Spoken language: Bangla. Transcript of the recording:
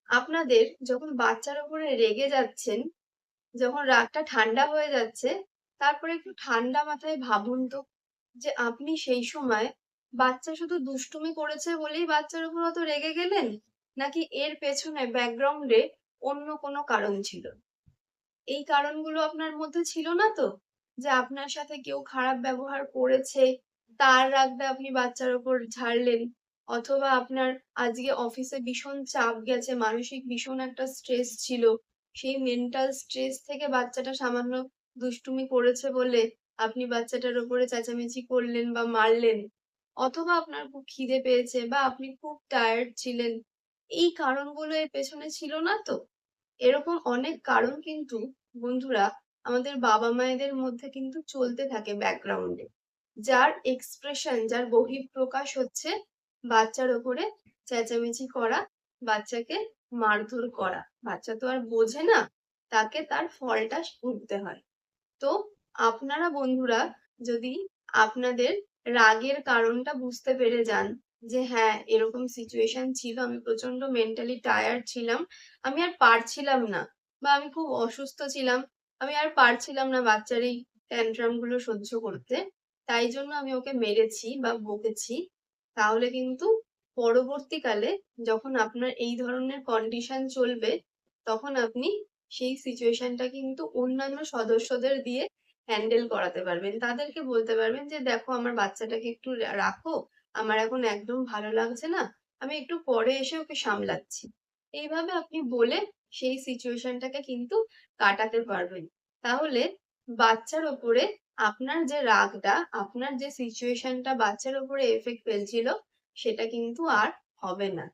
আপনাদের যখন বাচ্চার উপরে রেগে যাচ্ছেন, যখন রাগটা ঠান্ডা হয়ে যাচ্ছে, তারপরে একটু ঠান্ডা মাথায় ভাবুন তো যে আপনি সেই সময় বাচ্চা শুধু দুষ্টুমি করেছে বলেই বাচ্চার উপর অত রেগে গেলেন? নাকি এর পেছনে ব্যাকগ্রাউন্ডে অন্য কোনো কারণ ছিল? এই কারণগুলো আপনার মধ্যে ছিল না তো? যে আপনার সাথে কেউ খারাপ ব্যবহার করেছে, তার রাগটা আপনি বাচ্চার উপর ঝাড়লেন। অথবা আপনার আজকে অফিসে ভীষণ চাপ গেছে, মানসিক ভীষণ একটা স্ট্রেস ছিল। সেই মেন্টাল স্ট্রেস থেকে বাচ্চাটা সামান্য দুষ্টুমি করেছে বলে আপনি বাচ্চাটার উপরে চেঁচামেচি করলেন বা মারলেন। অথবা আপনার খুব খিদে পেয়েছে বা আপনি খুব টায়ার্ড ছিলেন। এই কারণগুলো এর পেছনে ছিল না তো? এরকম অনেক কারণ কিন্তু বন্ধুরা আমাদের বাবা-মায়েদের মধ্যে কিন্তু চলতে থাকে ব্যাকগ্রাউন্ডে। যার এক্সপ্রেশন, যার বহিঃপ্রকাশ হচ্ছে বাচ্চার উপরে চেঁচামেচি করা, বাচ্চাকে মারধর করা। বাচ্চা তো আর বোঝে না, তাকে তার ফলটা ভুগতে হয়। তো আপনারা বন্ধুরা যদি আপনাদের রাগের কারণটা বুঝতে পেরে যান যে হ্যাঁ, এরকম সিচুয়েশন ছিল, আমি প্রচন্ড মেন্টালি টায়ার্ড ছিলাম, আমি আর পারছিলাম না বা আমি খুব অসুস্থ ছিলাম, আমি আর পারছিলাম না বাচ্চার এই ট্যান্ট্রাম গুলো সহ্য করতে, তাই জন্য আমি ওকে মেরেছি বা বকেছি, তাহলে কিন্তু পরবর্তীকালে যখন আপনার এই ধরনের কন্ডিশন চলবে তখন আপনি সেই সিচুয়েশনটা কিন্তু অন্যান্য সদস্যদের দিয়ে হ্যান্ডেল করাতে পারবেন। তাদেরকে বলতে পারবেন যে, "দেখো আমার বাচ্চাটাকে একটু রাখো। আমার এখন একদম ভালো লাগছে না। আমি একটু পরে এসে ওকে সামলাচ্ছি।" এইভাবে আপনি বলে সেই সিচুয়েশনটাকে কিন্তু কাটাতে পারবেন। তাহলে বাচ্চার উপরে আপনার যে রাগটা, আপনার যে সিচুয়েশনটা বাচ্চার উপরে এফেক্ট ফেলছিল, সেটা কিন্তু আর হবে না।